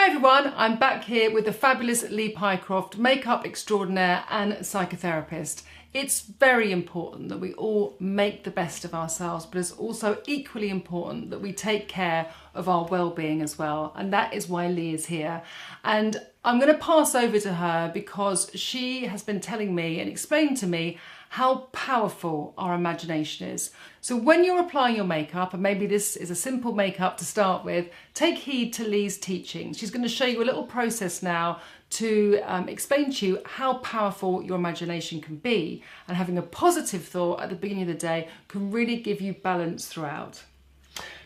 Hi everyone, I'm back here with the fabulous Lee Pycroft, makeup extraordinaire and psychotherapist. It's very important that we all make the best of ourselves, but it's also equally important that we take care of our well-being as well. And that is why Lee is here. And I'm going to pass over to her because she has been telling me and explaining to me how powerful our imagination is. So when you're applying your makeup, and maybe this is a simple makeup to start with, take heed to Lee's teaching. She's going to show you a little process now to explain to you how powerful your imagination can be, and having a positive thought at the beginning of the day can really give you balance throughout.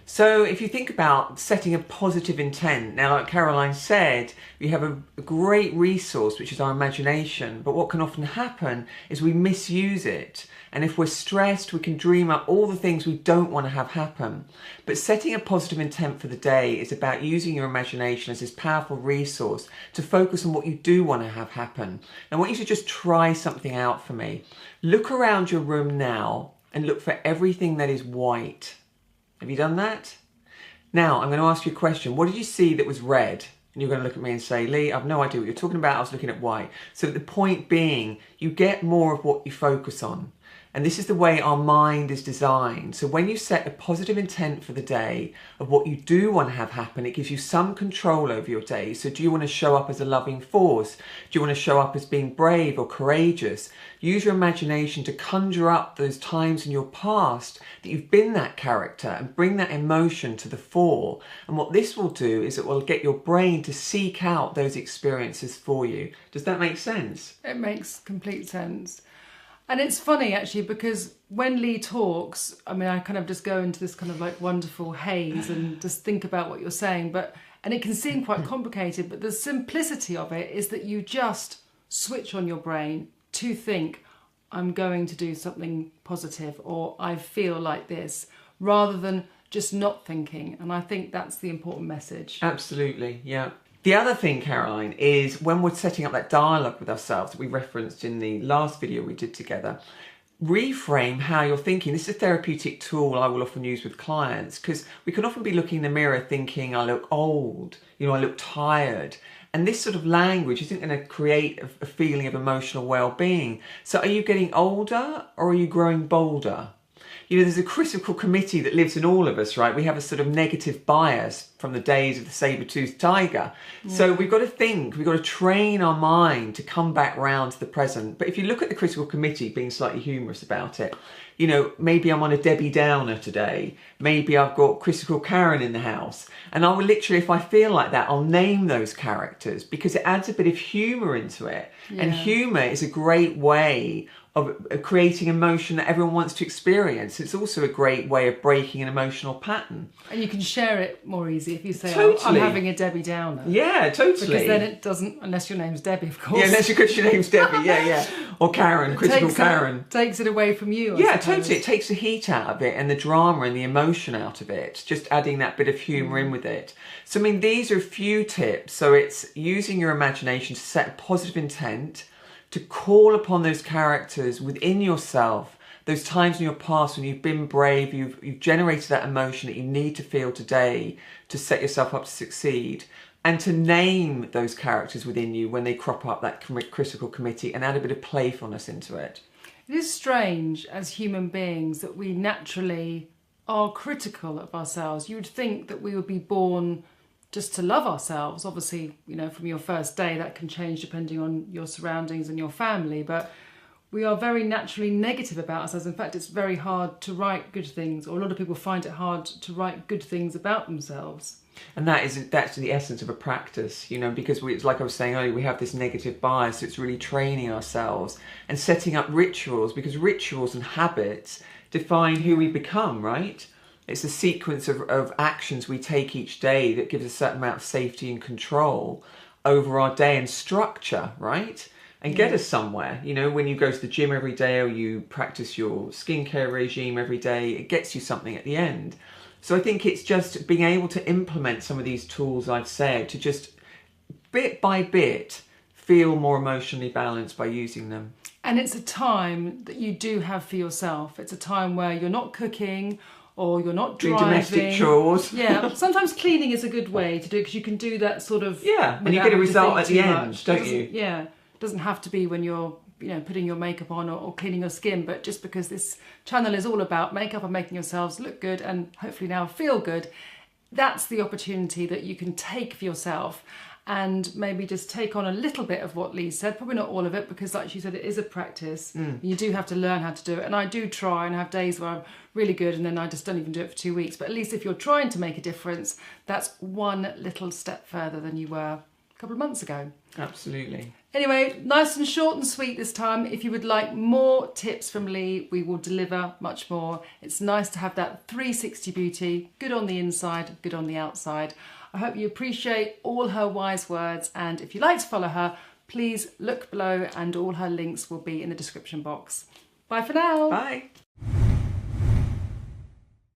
So if you think about setting a positive intent, now like Caroline said, we have a great resource which is our imagination, but what can often happen is we misuse it. And if we're stressed, we can dream up all the things we don't want to have happen. But setting a positive intent for the day is about using your imagination as this powerful resource to focus on what you do want to have happen. I want you to just try something out for me. Look around your room now and look for everything that is white. Have you done that? Now, I'm going to ask you a question. What did you see that was red? And you're going to look at me and say, Lee, I've no idea what you're talking about. I was looking at white. So the point being, you get more of what you focus on. And this is the way our mind is designed. So when you set a positive intent for the day of what you do want to have happen, it gives you some control over your day. So do you want to show up as a loving force? Do you want to show up as being brave or courageous? Use your imagination to conjure up those times in your past that you've been that character and bring that emotion to the fore. And what this will do is it will get your brain to seek out those experiences for you. Does that make sense? It makes complete sense. And it's funny actually, because when Lee talks, I mean, I kind of just go into this kind of like wonderful haze and just think about what you're saying, and it can seem quite complicated, but the simplicity of it is that you just switch on your brain to think, I'm going to do something positive, or I feel like this, rather than just not thinking. And I think that's the important message. Absolutely, yeah. The other thing, Caroline, is when we're setting up that dialogue with ourselves that we referenced in the last video we did together, reframe how you're thinking. This is a therapeutic tool I will often use with clients, because we can often be looking in the mirror thinking, I look old, I look tired. And this sort of language isn't going to create a feeling of emotional well-being. So are you getting older or are you growing bolder? There's a critical committee that lives in all of us, right? We have a sort of negative bias from the days of the saber-toothed tiger. Yeah. So we've got to think, we've got to train our mind to come back round to the present. But if you look at the critical committee, being slightly humorous about it, maybe I'm on a Debbie Downer today. Maybe I've got critical Karen in the house. And I will literally, if I feel like that, I'll name those characters because it adds a bit of humour into it. Yeah. And humour is a great way of creating emotion that everyone wants to experience. It's also a great way of breaking an emotional pattern. And you can share it more easy if you say, totally. I'm having a Debbie Downer. Yeah, totally. Because then it doesn't, unless your name's Debbie, of course. Yeah, unless your name's Debbie, yeah. Or Karen, critical Karen. Takes it away from you, I suppose. Totally. It takes the heat out of it and the drama and the emotion out of it. Just adding that bit of humour in with it. So, these are a few tips. So it's using your imagination to set a positive intent, to call upon those characters within yourself, those times in your past when you've been brave, you've generated that emotion that you need to feel today to set yourself up to succeed, and to name those characters within you when they crop up, that critical committee, and add a bit of playfulness into it. It is strange as human beings that we naturally are critical of ourselves. You would think that we would be born just to love ourselves. Obviously, from your first day, that can change depending on your surroundings and your family, but we are very naturally negative about ourselves. In fact, it's very hard to write good things, or a lot of people find it hard to write good things about themselves. And that's the essence of a practice, because it's like I was saying earlier, we have this negative bias. So it's really training ourselves and setting up rituals, because rituals and habits define who we become, right? It's a sequence of actions we take each day that gives a certain amount of safety and control over our day and structure, right? And get us somewhere. When you go to the gym every day or you practice your skincare regime every day, it gets you something at the end. So I think it's just being able to implement some of these tools I've said to just bit by bit feel more emotionally balanced by using them. And it's a time that you do have for yourself. It's a time where you're not cooking, or you're not Doing driving. domestic chores. Yeah, sometimes cleaning is a good way to do it because you can do that sort of. Yeah, and you without get a having to result think at too the end, much. don't you? Yeah, it doesn't have to be when you're putting your makeup on or cleaning your skin, but just because this channel is all about makeup and making yourselves look good and hopefully now feel good, that's the opportunity that you can take for yourself and maybe just take on a little bit of what Lee said, probably not all of it, because like she said, it is a practice. You do have to learn how to do it, and I do try and have days where I'm really good and then I just don't even do it for 2 weeks, but at least if you're trying to make a difference, that's one little step further than you were a couple of months ago. Absolutely. Anyway, nice and short and sweet this time. If you would like more tips from Lee, we will deliver much more. It's nice to have that 360 beauty, good on the inside, good on the outside. I hope you appreciate all her wise words, and if you'd like to follow her, please look below and all her links will be in the description box. Bye for now. Bye.